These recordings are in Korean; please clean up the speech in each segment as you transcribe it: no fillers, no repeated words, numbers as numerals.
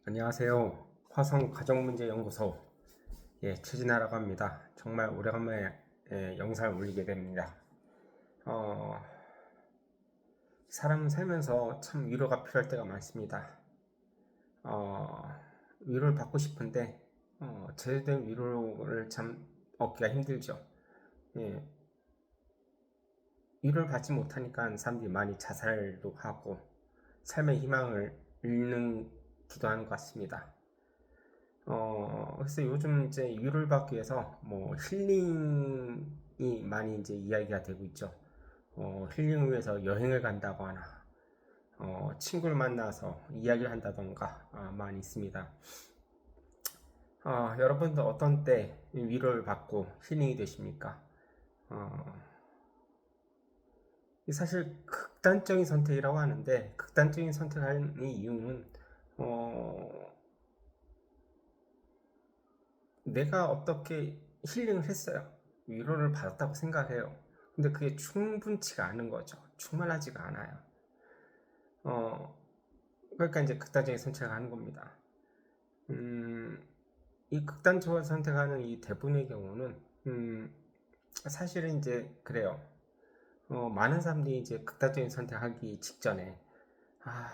안녕하세요. 화성 가정문제연구소 최진아라고 합니다. 정말 오래간만에 영상을 올리게 됩니다. 어, 사람은 살면서 참 위로가 필요할 때가 많습니다. 어, 위로를 받고 싶은데 제대로 된 위로를 참 얻기가 힘들죠. 예, 위로를 받지 못하니까 사람들이 많이 자살도 하고 삶의 희망을 잃는 기도 하는 것 같습니다. 그래서 요즘 이제 위로를 받기 위해서 뭐 힐링이 많이 이제 이야기가 되고 있죠. 힐링을 위해서 여행을 간다거나, 친구를 만나서 이야기를 한다던가, 많이 있습니다. 여러분도 어떤 때 위로를 받고 힐링이 되십니까? 어, 사실 극단적인 선택이라고 하는데, 극단적인 선택을 하는 이유는, 어, 내가 어떻게 힐링을 했어요. 위로를 받았다고 생각해요. 근데 그게 충분치가 않은 거죠. 충만하지가 않아요. 어, 그러니까 이제 극단적인 선택을 하는 겁니다. 음, 이 극단적으로 선택하는 이 대부분의 경우는, 사실은 이제 그래요. 많은 사람들이 이제 극단적인 선택하기 직전에, 아,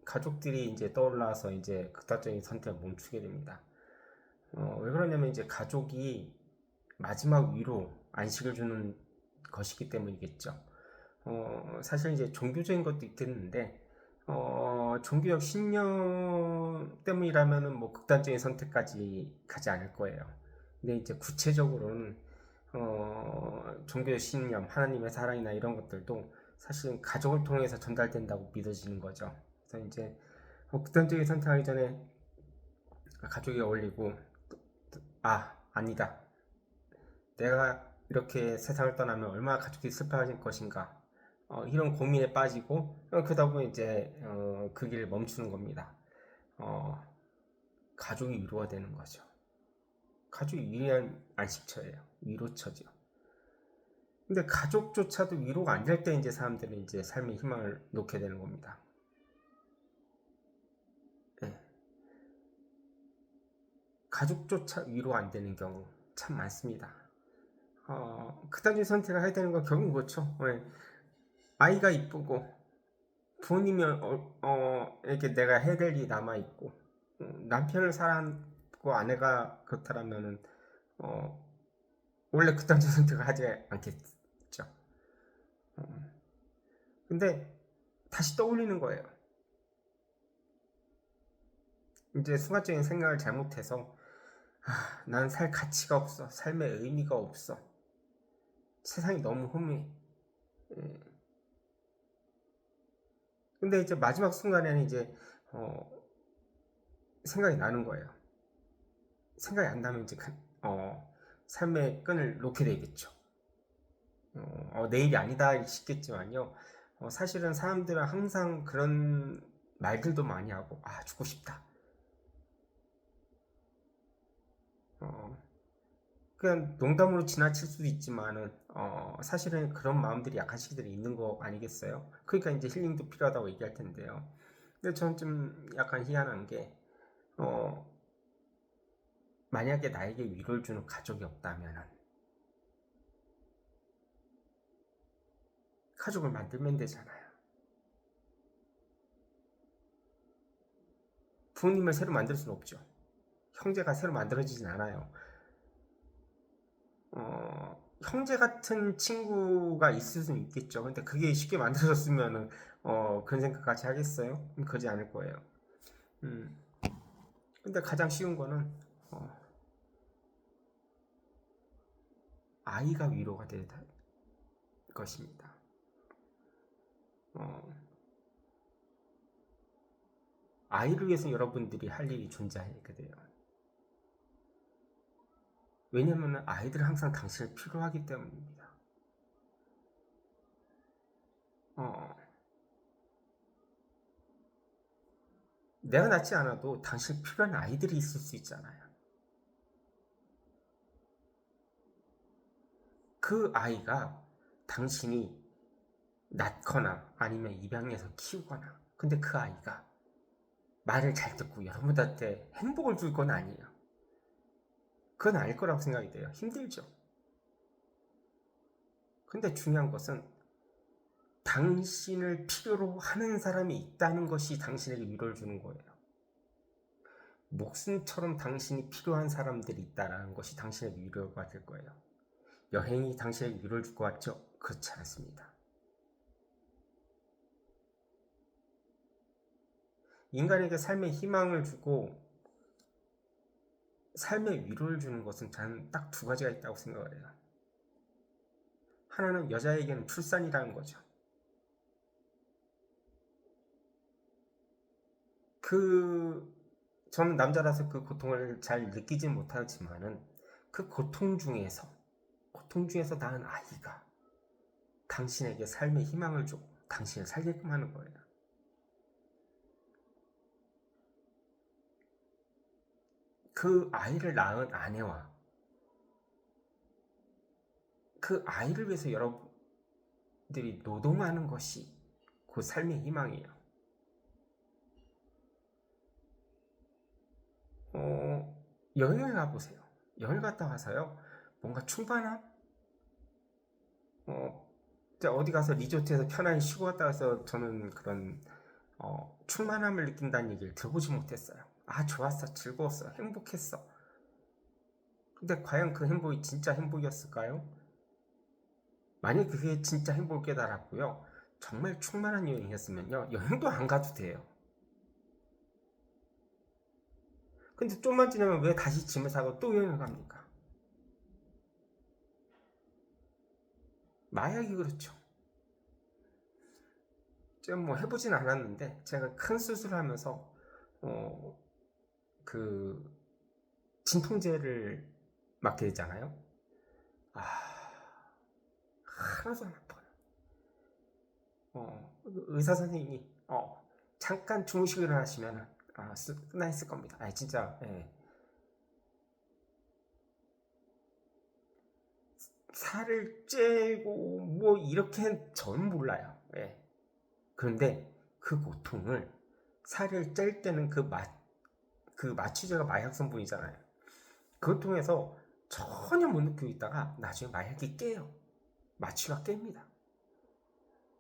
가족들이 이제 떠올라서 이제 극단적인 선택을 멈추게 됩니다. 왜 그러냐면 이제 가족이 마지막 위로 안식을 주는 것이기 때문이겠죠. 사실 이제 종교적인 것도 있겠는데, 종교적 신념 때문이라면은 뭐 극단적인 선택까지 가지 않을 거예요. 근데 이제 구체적으로는, 종교적 신념, 하나님의 사랑이나 이런 것들도 사실은 가족을 통해서 전달된다고 믿어지는 거죠. 그래서 이제 극단적인 선택하기 전에 가족이 어울리고, 아니다. 내가 이렇게 세상을 떠나면 얼마나 가족이 슬퍼하실 것인가, 이런 고민에 빠지고, 그러다 보면 이제 그 길을 멈추는 겁니다. 어, 가족이 위로가 되는 거죠. 가족이 위대한 안식처예요. 위로처죠. 근데 가족조차도 위로가 안 될 때 이제 사람들은 이제 삶의 희망을 놓게 되는 겁니다. 예. 가족조차 위로가 안 되는 경우 참 많습니다. 극단적인 선택을 해야 되는 건 결국 그렇죠. 예. 아이가 이쁘고 부모님이 이렇게 내가 해야 될 일이 남아 있고, 남편을 사랑하고 아내가 그렇다면은 어, 원래 그딴 선택을 하지 않겠죠. 어, 근데 다시 떠올리는 거예요. 이제 순간적인 생각을 잘못해서, 난 살 가치가 없어, 삶의 의미가 없어, 세상이 너무 험해. 예. 근데 이제 마지막 순간에는 이제 어, 생각이 나는 거예요. 생각이 안 나면 이제 삶의 끈을 놓게 되겠죠. 내일이 아니다 싶겠지만요. 사실은 사람들은 항상 그런 말들도 많이 하고, 죽고 싶다. 어, 그냥 농담으로 지나칠 수도 있지만은, 사실은 그런 마음들이 약한 시기들이 있는 거 아니겠어요? 그러니까 이제 힐링도 필요하다고 얘기할 텐데요. 근데 저는 좀 약간 희한한 게, 어, 만약에 나에게 위로를 주는 가족이 없다면은, 가족을 만들면 되잖아요. 부모님을 새로 만들 수는 없죠. 형제가 새로 만들어지진 않아요. 형제 같은 친구가 있을 수는 있겠죠. 근데 그게 쉽게 만들어졌으면은, 그런 생각 같이 하겠어요? 그러지 않을 거예요. 음. 근데 가장 쉬운 거는, 어, 아이가 위로가 될 것입니다. 어, 아이를 위해서 여러분들이 할 일이 존재하게 돼요. 왜냐면 아이들은 항상 당신을 필요하기 때문입니다. 어, 내가 낳지 않아도 당신 필요한 아이들이 있을 수 있잖아요. 그 아이가 당신이 낳거나 아니면 입양해서 키우거나 근데 그 아이가 말을 잘 듣고 여러분들한테 행복을 줄 건 아니에요. 그건 아닐 거라고 생각이 돼요. 힘들죠. 근데 중요한 것은 당신을 필요로 하는 사람이 있다는 것이 당신에게 위로를 주는 거예요. 목숨처럼 당신이 필요한 사람들이 있다는 것이 당신에게 위로가 될 거예요. 여행이 당신에게 위로를 줄 것 같죠? 그렇지 않습니다. 인간에게 삶의 희망을 주고 삶의 위로를 주는 것은 저는 딱 두 가지가 있다고 생각을 해요. 하나는 여자에게는 출산이라는 거죠. 저는 남자라서 그 고통을 잘 느끼진 못하지만은 그 고통 중에서 낳은 아이가 당신에게 삶의 희망을 주고 당신을 살게끔 하는 거예요. 그 아이를 낳은 아내와 그 아이를 위해서 여러분들이 노동하는 것이 그 삶의 희망이에요. 여행을 가보세요. 여행 갔다 와서요, 뭔가 충만함? 어디 가서 리조트에서 편안히 쉬고 왔다 와서 저는 그런 충만함을 느낀다는 얘기를 들어보지 못했어요. 아, 좋았어, 즐거웠어, 행복했어. 근데 과연 그 행복이 진짜 행복이었을까요? 만약 그게 진짜 행복을 깨달았고요, 정말 충만한 여행이었으면요, 여행도 안 가도 돼요. 근데 좀만 지나면 왜 다시 짐을 사고 또 여행을 갑니까? 마약이 그렇죠. 제가 뭐 해보진 않았는데 제가 큰 수술을 하면서 그 진통제를 맞게 되잖아요. 아, 하나도 안 아파요. 의사 선생님이 잠깐 주무시고 일어나시면 끝나 있을 겁니다. 진짜, 예. 살을 째고 뭐 이렇게 저는 몰라요. 예. 그런데 그 고통을, 살을 짤 때는 그 마취제가 마약 성분이잖아요. 그걸 통해서 전혀 못 느끼고 있다가 나중에 마약이 깨요. 마취가 깹니다.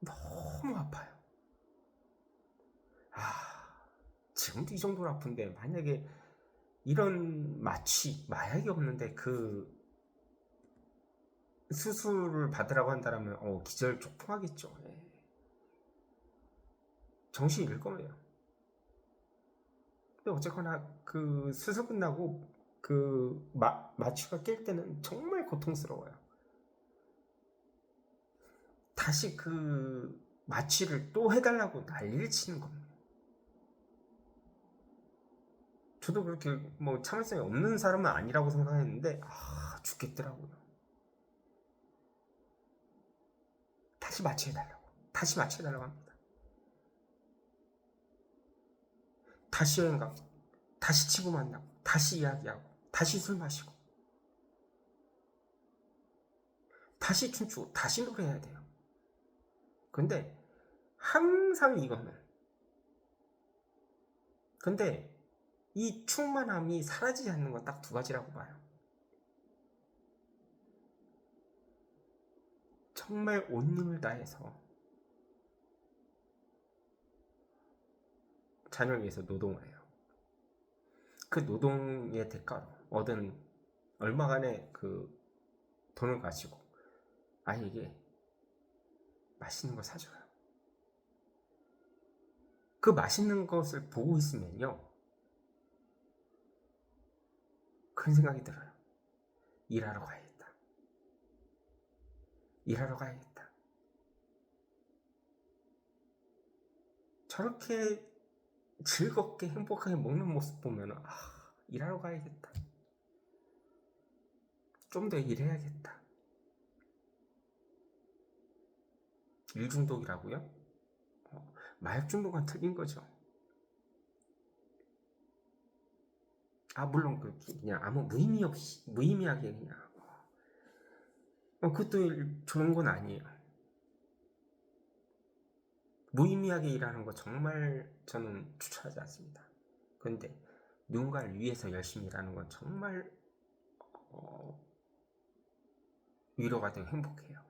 너무 아파요. 지금도 이 정도로 아픈데 만약에 이런 마약이 없는데 그 수술을 받으라고 한다면 기절 촉풍하겠죠. 예. 정신이 잃을 거예요. 근데 어쨌거나 그 수술 끝나고 그 마취가 깰 때는 정말 고통스러워요. 다시 그 마취를 또 해달라고 난리를 치는 겁니다. 저도 그렇게 뭐 참을성이 없는 사람은 아니라고 생각했는데 죽겠더라고요. 다시 마취해달라고 합니다. 다시 여행 가고, 다시 친구 만나고, 다시 이야기하고, 다시 술 마시고, 다시 춤추고, 다시 노래해야 돼요. 근데 항상 이거는, 근데 이 충만함이 사라지지 않는 건 딱 두 가지라고 봐요. 정말 온 힘을 다해서 자녀를 위해서 노동을 해요. 그 노동의 대가로 얻은 얼마간의 그 돈을 가지고 아이에게 맛있는 걸 사줘요. 그 맛있는 것을 보고 있으면요, 그런 생각이 들어요. 일하러 가야겠다. 저렇게 즐겁게 행복하게 먹는 모습 보면 일하러 가야겠다. 좀 더 일해야겠다. 일 중독이라고요? 마약 중독은 틀린 거죠. 물론 그냥 아무 무의미하게 그냥 그것도 좋은 건 아니에요. 무의미하게 일하는 거 정말 저는 추천하지 않습니다. 그런데 누군가를 위해서 열심히 일하는 건 정말 위로가 되고 행복해요.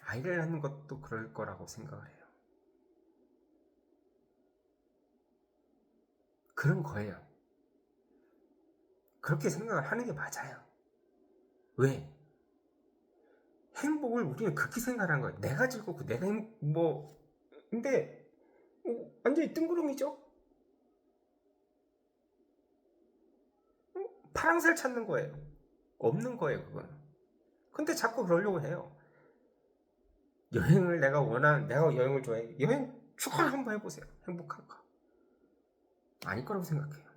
아이를 낳는 것도 그럴 거라고 생각을 해요. 그런 거예요. 그렇게 생각을 하는 게 맞아요. 왜? 행복을 우리는 그렇게 생각하는 거예요. 내가 즐겁고 내가 근데 완전히 뜬구름이죠? 파랑새를 찾는 거예요. 없는 거예요, 그건. 근데 자꾸 그러려고 해요. 내가 여행을 좋아해. 여행 축하를 한번 해보세요. 행복한가? 아닐 거라고 생각해요.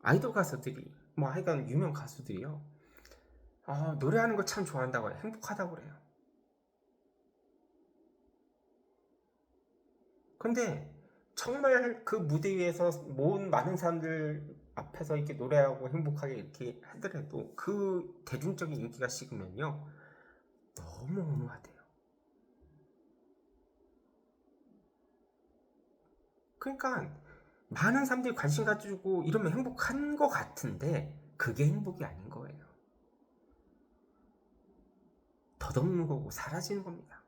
아이돌 가수들이, 하여간 유명 가수들이요. 노래하는 걸 참 좋아한다고 해요. 행복하다고 그래요. 근데 정말 그 무대 위에서 많은 사람들 앞에서 이렇게 노래하고 행복하게 이렇게 하더라도 그 대중적인 인기가 식으면요. 너무 온화돼요. 그러니까 많은 사람들이 관심 가지고 이러면 행복한 것 같은데 그게 행복이 아닌 거예요. 덧없는 거고 사라지는 겁니다.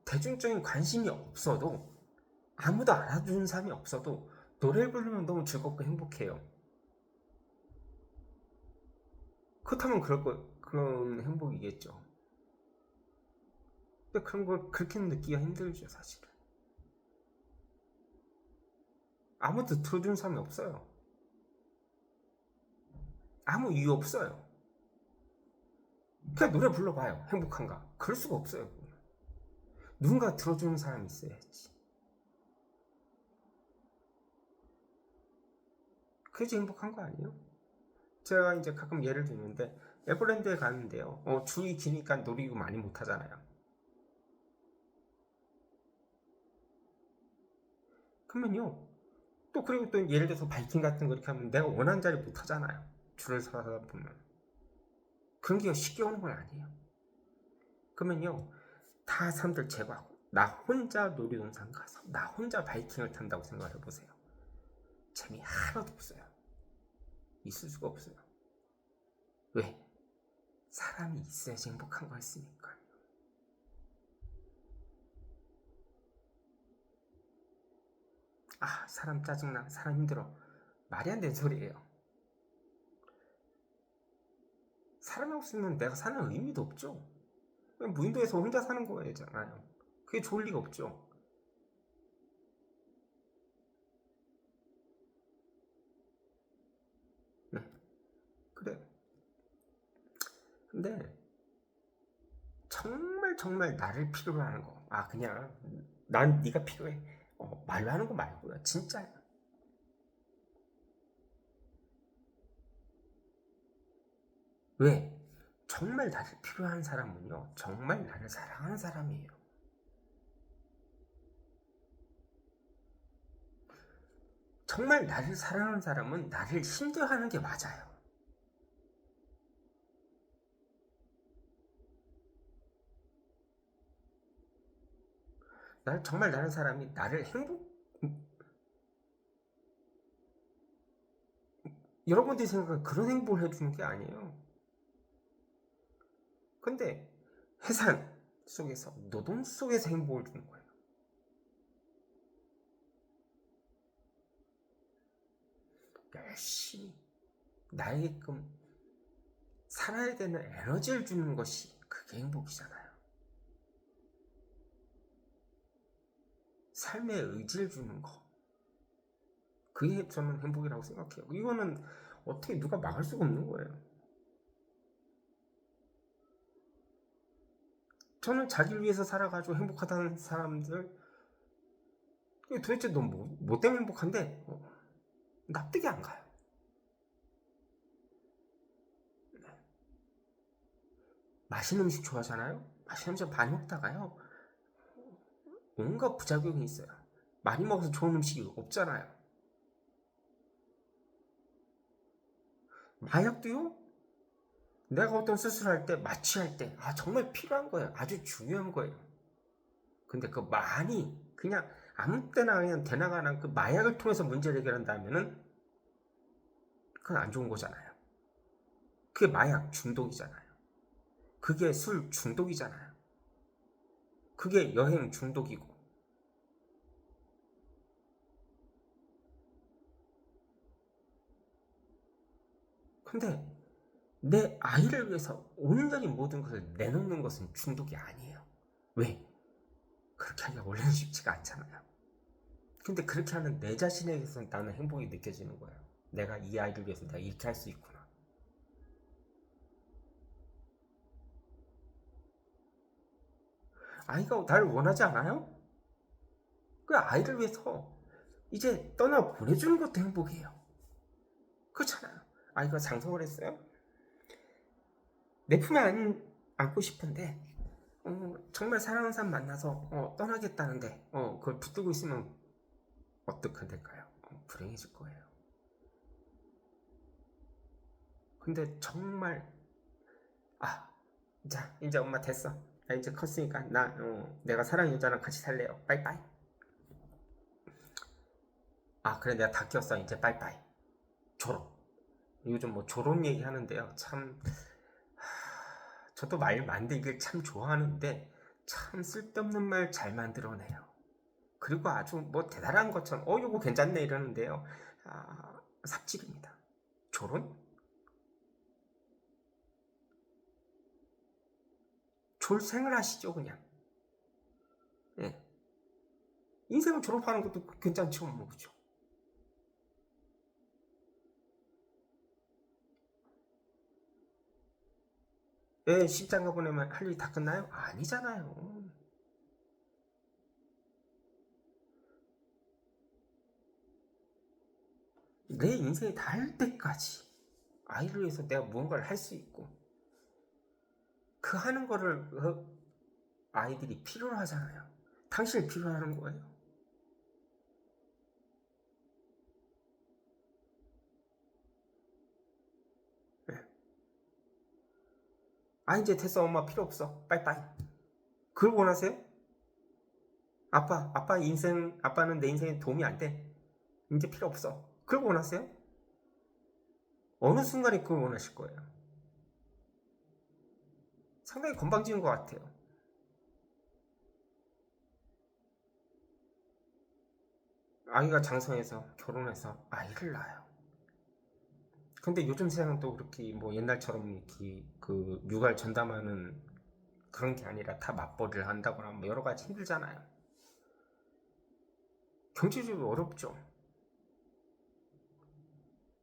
대중적인 관심이 없어도 아무도 알아주는 사람이 없어도 노래를 부르면 너무 즐겁고 행복해요. 그렇다면 그런 행복이겠죠. 근데 그런 걸 그렇게 느끼기가 힘들죠, 사실은. 아무도 들어주는 사람이 없어요. 아무 이유 없어요. 그냥 노래 불러봐요. 행복한가? 그럴 수가 없어요. 누군가 들어주는 사람이 있어야지. 그게 행복한 거 아니에요? 제가 이제 가끔 예를 들는데 에버랜드에 가는데요. 줄이 기니까 놀이기구 많이 못 하잖아요. 그러면요. 그리고 또 예를 들어서 바이킹 같은 거 이렇게 하면 내가 원하는 자리 못 하잖아요. 줄을 서다 보면. 그런 게 쉽게 오는 건 아니에요. 그러면요. 다 사람들 제거하고 나 혼자 놀이동산 가서 나 혼자 바이킹을 탄다고 생각을 해보세요. 재미 하나도 없어요. 있을 수가 없어요. 왜? 사람이 있어야지 행복한 거였으니까. 사람 짜증나, 사람 힘들어. 말이 안 되는 소리예요. 사람이 없으면 내가 사는 의미도 없죠. 무인도에서 혼자 사는 거잖아요. 그게 좋을 리가 없죠. 네, 그래. 근데 정말 정말 나를 필요로 하는 거. 그냥 난 네가 필요해. 말로 하는 거 말고요. 진짜요. 왜? 정말 나를 필요한 사람은요. 정말 나를 사랑하는 사람이에요. 정말 나를 사랑하는 사람은 나를 힘들어하는 게 맞아요. 정말 나는 사람이 나를 여러분들이 생각하는 그런 행복을 해주는 게 아니에요. 근데 해산 속에서 노동 속에서 행복을 주는 거예요. 열심히 나에게끔 살아야 되는 에너지를 주는 것이 그게 행복이잖아요. 삶의 의지를 주는 거. 그게 저는 행복이라고 생각해요. 이거는 어떻게 누가 막을 수가 없는 거예요. 저는 자기를 위해서 살아가지고 행복하다는 사람들 도대체 너 뭐 때문에 행복한데? 납득이 안 가요. 맛있는 음식 좋아하잖아요? 맛있는 음식 많이 먹다가요. 온갖 부작용이 있어요. 많이 먹어서 좋은 음식이 없잖아요. 마약도요? 내가 어떤 수술할 때, 마취할 때, 정말 필요한 거예요. 아주 중요한 거예요. 근데 그 많이, 그냥 아무 때나 그냥 대나가나 그 마약을 통해서 문제를 해결한다면은, 그건 안 좋은 거잖아요. 그게 마약 중독이잖아요. 그게 술 중독이잖아요. 그게 여행 중독이고. 근데 내 아이를 위해서 온전히 모든 것을 내놓는 것은 중독이 아니에요. 왜? 그렇게 하기가 원래는 쉽지가 않잖아요. 근데 그렇게 하는 내 자신에게서 나는 행복이 느껴지는 거예요. 내가 이 아이를 위해서 내가 이렇게 할 수 있구나. 아이가 나를 원하지 않아요? 그 아이를 위해서 이제 떠나 보내주는 것도 행복이에요. 그렇잖아요. 아이가 장성을 했어요. 내 품에 안고 싶은데 정말 사랑하는 사람 만나서 떠나겠다는데 그걸 붙들고 있으면 어떻게 될까요? 불행해질 거예요. 근데 정말 자 이제 엄마 됐어. 나 이제 컸으니까 내가 사랑하는 여자랑 같이 살래요. 빠이빠이. 그래 내가 다 키웠어. 이제 빠이빠이. 졸업. 요즘 뭐 졸업 얘기 하는데요. 참 저도 말 만들기를 참 좋아하는데 참 쓸데없는 말 잘 만들어내요. 그리고 아주 뭐 대단한 것처럼 요거 괜찮네 이러는데요. 삽질입니다. 졸은? 졸생을 하시죠 그냥. 예. 인생을 졸업하는 것도 괜찮죠 뭐 그죠. 예, 십장가 보내면 할 일 다 끝나요? 아니잖아요. 내 인생이 다 할 때까지 아이를 위해서 내가 무언가를 할 수 있고 그 하는 거를 아이들이 필요로 하잖아요. 당신이 필요하는 거예요. 네. 이제 됐어 엄마 필요 없어 빠이빠이. 그걸 원하세요? 아빠는 내 인생에 도움이 안 돼. 이제 필요 없어. 그걸 원하세요? 어느 순간에 그걸 원하실 거예요? 상당히 건방진 것 같아요. 아이가 장성해서 결혼해서 아이를 낳아요. 근데 요즘 세상은 또 그렇게 뭐 옛날처럼 이렇게 그 육아를 전담하는 그런 게 아니라 다 맞벌이를 한다거나 뭐 여러 가지 힘들잖아요. 경제적으로 어렵죠.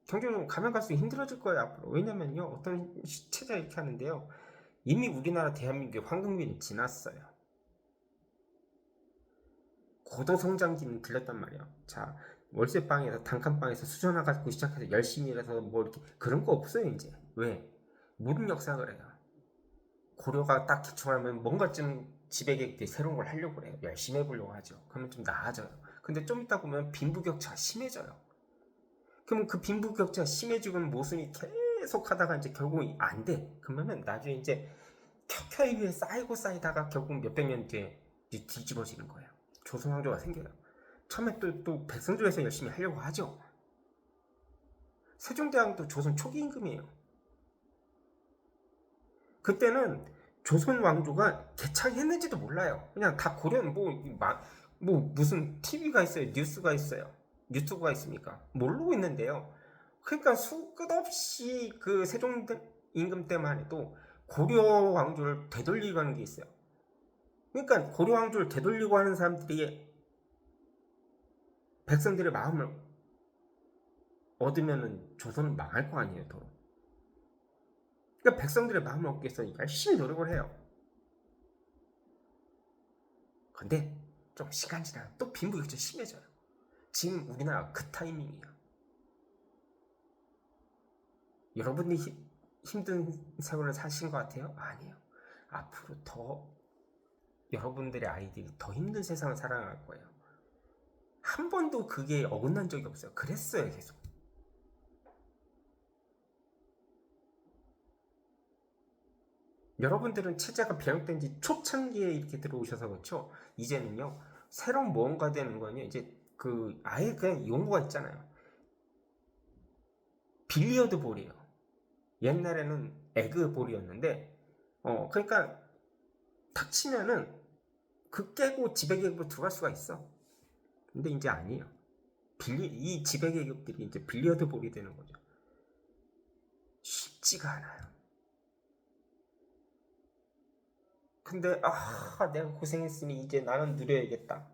경제적으로 가면 갈수록 힘들어질 거예요 앞으로. 왜냐면요 어떤 체제가 이렇게 하는데요. 이미 우리나라 대한민국의 황금기는 지났어요. 고도성장기는 들렸단 말이에요. 자 월세방에서 단칸방에서 수전화 갖고 시작해서 열심히 일해서 뭐 이렇게 그런 거 없어요 이제. 왜? 모든 역사가 그래요. 고려가 딱 기초하면 뭔가 좀 지배계획들이 새로운 걸 하려고 그래요. 열심히 해보려고 하죠. 그러면 좀 나아져요. 근데 좀 이따 보면 빈부격차가 심해져요. 그러면 그 빈부격차가 심해지는 모순이 계속 하다가 이제 결국 안 돼. 그러면 나중에 이제 켜켜이 위에 쌓이고 쌓이다가 결국 몇백 년 뒤에 뒤집어지는 거예요. 조선왕조가 생겨요. 처음에 또 백성조에서 열심히 하려고 하죠. 세종대왕도 조선 초기 임금이에요. 그때는 조선 왕조가 개창했는지도 몰라요. 그냥 다 고려는 뭐 무슨 TV가 있어요, 뉴스가 있어요, 유튜브가 있습니까? 모르고 있는데요. 그러니까 끝없이 그 세종 임금 때만 해도 고려 왕조를 되돌리고 하는 게 있어요. 그러니까 고려 왕조를 되돌리고 하는 사람들이 백성들의 마음을 얻으면은 조선은 망할 거 아니에요, 더. 그러니까 백성들의 마음을 얻기 위해서 열심히 노력을 해요. 근데 좀 시간 지나면 또 빈부격차 심해져요. 지금 우리나라 그 타이밍이에요. 여러분이 힘든 세월을 사신 것 같아요? 아니에요. 앞으로 더 여러분들의 아이들이 더 힘든 세상을 살아갈 거예요. 한 번도 그게 어긋난 적이 없어요. 그랬어요, 계속. 여러분들은 체제가 변형된 지 초창기에 이렇게 들어오셔서 그렇죠. 이제는요, 새로운 무언가 되는 거는요, 이제 아예 그냥 용어가 있잖아요. 빌리어드 볼이에요. 옛날에는 에그 볼이었는데, 그러니까 탁 치면은 그 깨고 지배계급으로 들어갈 수가 있어. 근데 이제 아니에요. 이 지배계급들이 이제 빌리어드 볼이 되는 거죠. 쉽지가 않아요. 근데 내가 고생했으니 이제 나는 누려야겠다.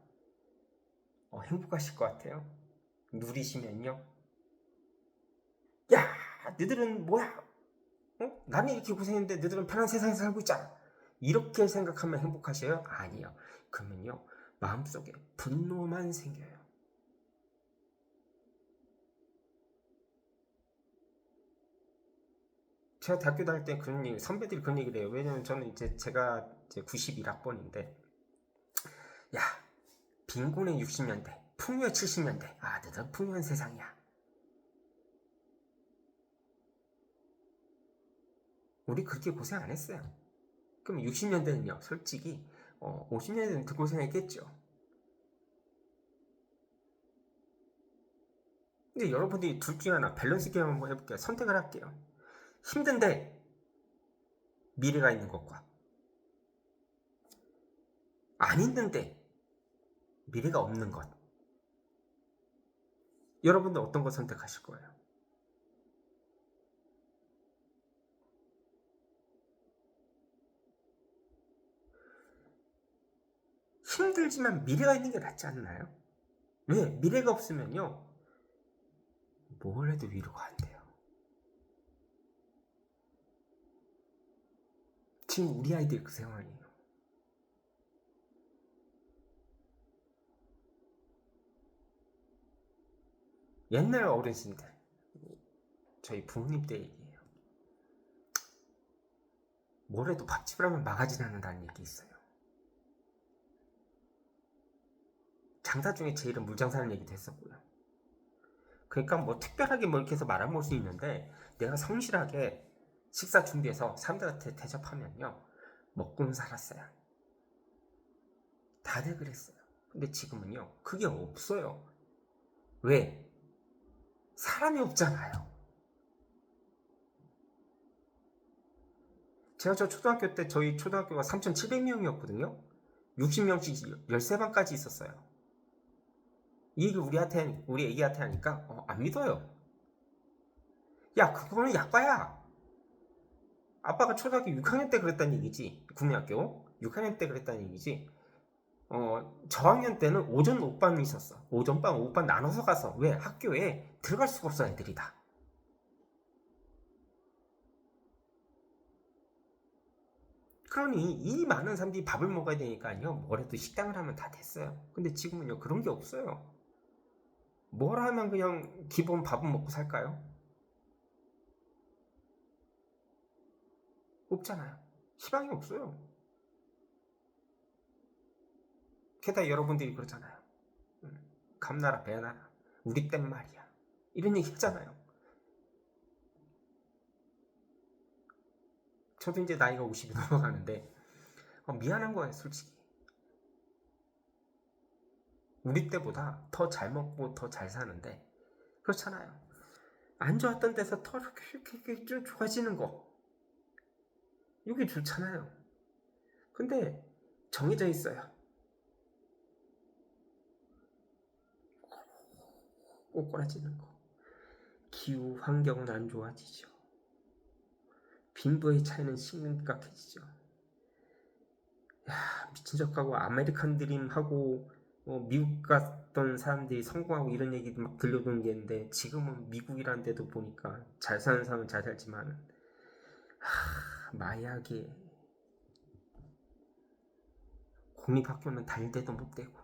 행복하실 것 같아요. 누리시면요. 야, 너희들은 뭐야? 나는 이렇게 고생했는데 너희들은 편한 세상에서 살고 있잖아. 이렇게 생각하면 행복하셔요? 아니요. 그러면요, 마음속에 분노만 생겨요. 제가 대학교 다닐 때 그런 얘기, 선배들이 그런 얘기를 해요. 왜냐면 저는 제가 91학번인데, 야, 빈곤의 60년대, 풍요의 70년대, 너희들 풍요한 세상이야. 우리 그렇게 고생 안 했어요. 그럼 60년대는요, 솔직히 50년대는 더 고생했겠죠. 근데 여러분들이 둘 중에 하나 밸런스 게임 한번 해볼게요. 선택을 할게요. 힘든데 미래가 있는 것과 안 있는데 미래가 없는 것. 여러분들 어떤 거 선택하실 거예요? 힘들지만 미래가 있는 게 낫지 않나요? 왜? 미래가 없으면요, 뭘 해도 위로가 안 돼요. 지금 우리 아이들 그 상황이에요. 옛날 어르신들, 저희 부모님 때 얘기예요. 뭘 해도 밥집을 하면 망하지 않는다는 얘기 있어요. 장사 중에 제일은 물장사는 얘기도 했었고요. 그러니까 뭐 특별하게 뭐 이렇게 해서 말아먹을 수 있는데, 내가 성실하게 식사 준비해서 사람들한테 대접하면요, 먹고는 살았어요. 다들 그랬어요. 근데 지금은요, 그게 없어요. 왜? 사람이 없잖아요. 제가 초등학교 때 저희 초등학교가 3,700명이었거든요. 60명씩 13반까지 있었어요. 이 얘기 우리 애기한테 하니까 안 믿어요. 야, 그거는 약과야. 아빠가 초등학교 6학년 때 그랬다는 얘기지. 국민학교 6학년 때 그랬다는 얘기지. 저학년 때는 오전 오반이 있었어. 오전반 오후반 나눠서 가서. 왜? 학교에 들어갈 수가 없어, 애들이 다. 그러니 이 많은 사람들이 밥을 먹어야 되니까요, 뭐래도 식당을 하면 다 됐어요. 근데 지금은요, 그런 게 없어요. 뭘 하면 그냥 기본 밥은 먹고 살까요? 없잖아요. 희망이 없어요. 게다가 여러분들이 그러잖아요. 감나라 배나라 우리 땐 말이야, 이런 얘기 했잖아요. 저도 이제 나이가 50이 넘어가는데 미안한 거예요, 솔직히. 우리 때보다 더 잘 먹고 더 잘 사는데 그렇잖아요. 안 좋았던 데서 더 이렇게 좀 좋아지는 거, 이게 좋잖아요. 근데 정해져 있어요. 꼬꾸라지는 거. 기후 환경은 안 좋아지죠. 빈부의 차이는 심각해지죠. 야, 미친 척하고 아메리칸 드림하고 미국 갔던 사람들이 성공하고 이런 얘기도 막 들려오는 게 있는데, 지금은 미국이란 데도 보니까 잘 사는 사람은 잘 살지만 마약에 공립학교는 달대도 못 되고,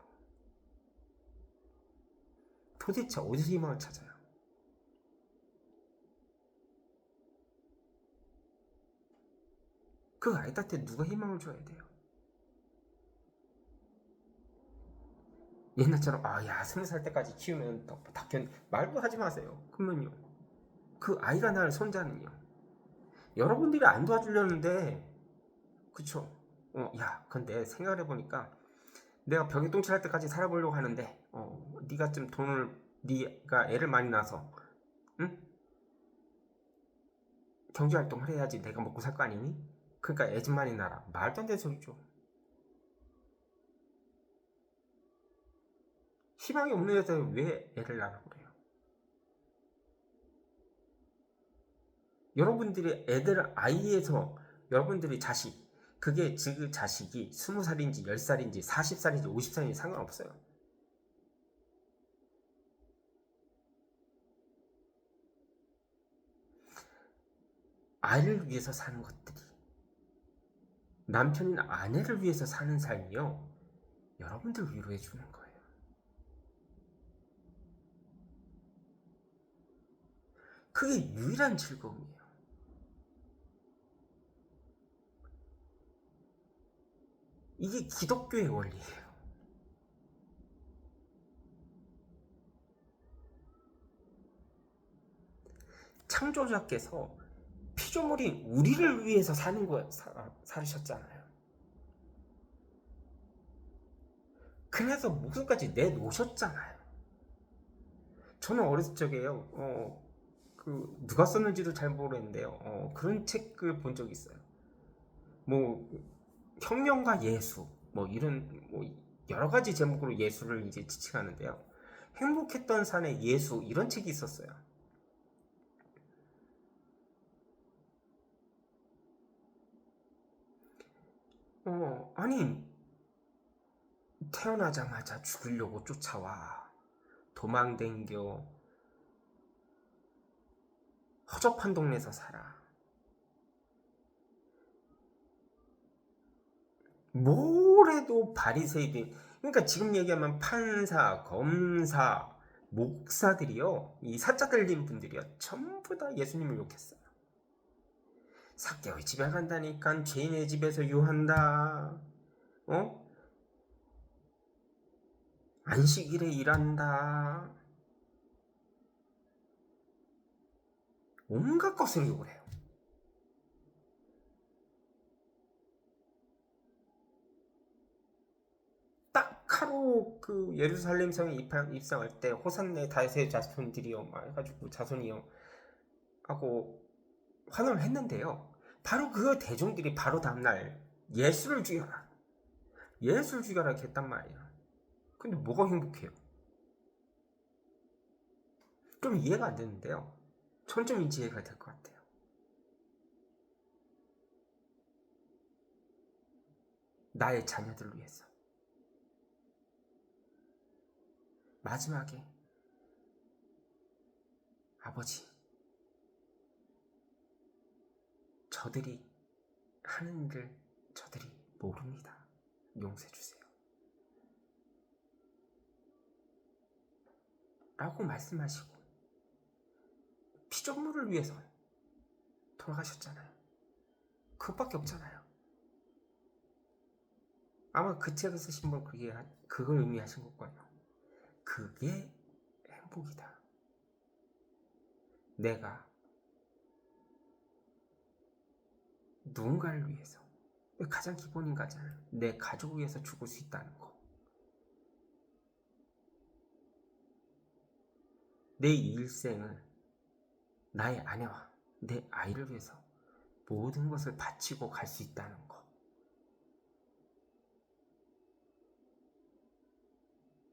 도대체 어디서 희망을 찾아요? 그 아이한테 누가 희망을 줘야 돼요? 옛날처럼 야 20살 때까지 키우면 말도 하지 마세요. 그러면요, 그 아이가 낳을 손자는요, 여러분들이 안 도와주려는데 그쵸? 야, 근데 생각을 해보니까 내가 벽에 똥칠할 때까지 살아보려고 하는데, 네가 좀 네가 애를 많이 낳아서, 응? 경제활동을 해야지 내가 먹고 살 거 아니니? 그러니까 애 좀 많이 낳아라. 말도 안 되는 소리죠. 희망이 없는 여자에 왜 애를 낳으라고 그래요? 여러분들이 아이에서 여러분들이 그게 그 자식이 20살인지 10살인지 40살인지 50살인지 상관없어요. 아이를 위해서 사는 것들이, 남편이나 아내를 위해서 사는 삶이요, 여러분들 위로해 주는 거예요. 그게 유일한 즐거움이에요. 이게 기독교의 원리예요. 창조자께서 피조물인 우리를 위해서 사는 거 살으셨잖아요. 그래서 목숨까지 내놓으셨잖아요. 저는 어렸을 적에요. 누가 썼는지도 잘 모르겠는데요. 그런 책을 본 적이 있어요. 뭐 혁명과 예수, 뭐 이런 뭐 여러 가지 제목으로 예수를 이제 지칭하는데요. 행복했던 산의 예수 이런 책이 있었어요. 아니 태어나자마자 죽으려고 쫓아와 도망댕겨 허접한 동네에서 살아. 뭐래도 바리새인, 그러니까 지금 얘기하면 판사, 검사, 목사들이요, 이 사자 들린 분들이요, 전부 다 예수님을 욕했어요. 삭개오의 집에 간다니까 죄인의 집에서 유한다. 어? 안식일에 일한다. 온갖 것을 욕을 해요. 딱 하루 그 예루살렘 성에 입성할 때 호산네 다윗의 자손들이요 막 해가지고 자손이요 하고 환호를 했는데요. 바로 그 대종들이 바로 다음날 예수를 죽여라, 예수를 죽여라 이렇게 했단 말이야. 근데 뭐가 행복해요? 좀 이해가 안 되는데요. 전 좀 이해가 될 것 같아요. 나의 자녀들을 위해서 마지막에 아버지, 저들이 하는 일을 저들이 모릅니다. 용서해 주세요. 라고 말씀하시고 피조물을 위해서 돌아가셨잖아요. 그것밖에 없잖아요. 아마 그 책을 쓰신 분 그걸 의미하신 것 거예요. 그게 행복이다. 내가 누군가를 위해서, 가장 기본인 거잖아요. 내 가족을 위해서 죽을 수 있다는 거. 내 일생을 나의 아내와 내 아이를 위해서 모든 것을 바치고 갈 수 있다는 거.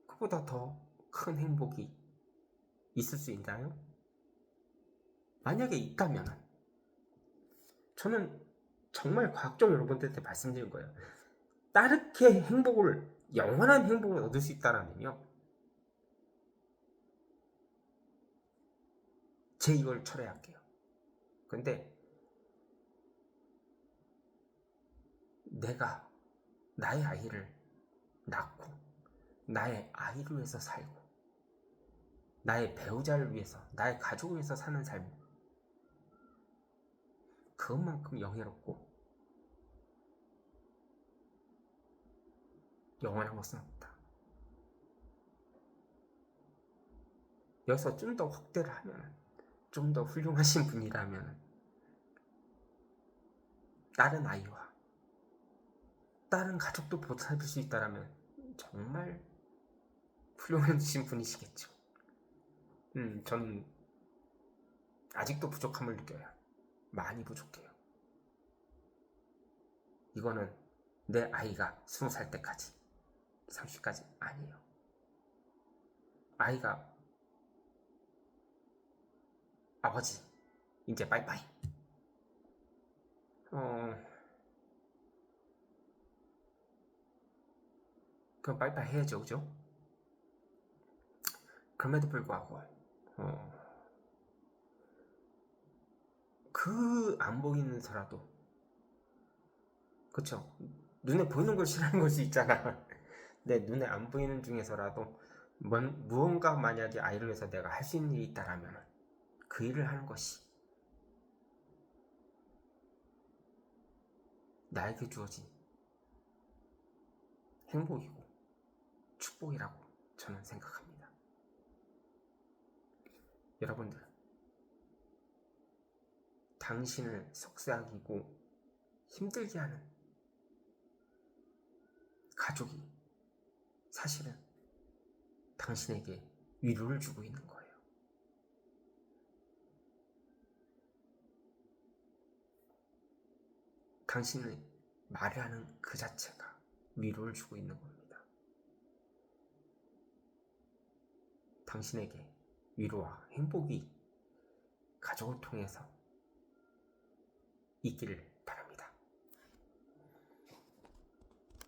그보다 더 큰 행복이 있을 수 있나요? 만약에 있다면 저는 정말 과학적으로 여러분들한테 말씀드린 거예요. 따르게 영원한 행복을 얻을 수 있다면요, 제 이걸 철회할게요. 근데 내가 나의 아이를 낳고 나의 아이를 위해서 살고 나의 배우자를 위해서, 나의 가족을 위해서 사는 삶, 그것만큼 영예롭고 영원한 것은 없다. 여기서 좀 더 확대를 하면, 좀 더 훌륭하신 분이라면 다른 아이와 다른 가족도 보살필 수 있다라면 정말 훌륭하신 분이시겠죠. 저는 아직도 부족함을 느껴요. 많이 부족해요. 이거는 내 아이가 20살 때까지, 30까지 아니에요. 아이가 아버지 이제 빠이빠이. 그럼 빠이빠이 해야죠, 그죠? 그럼에도 불구하고 그 안 보이면서라도, 그쵸? 눈에 보이는 걸 싫어하는 걸 수 있잖아. 내 눈에 안 보이는 중에서라도 무언가 만약에 아이를 위해서 내가 할 수 있는 일이 있다라면 그 일을 하는 것이 나에게 주어진 행복이고 축복이라고 저는 생각합니다. 여러분들, 당신을 속삭이고 힘들게 하는 가족이 사실은 당신에게 위로를 주고 있는 거예요. 당신의 말을 하는 그 자체가 위로를 주고 있는 겁니다. 당신에게 위로와 행복이 가족을 통해서 있기를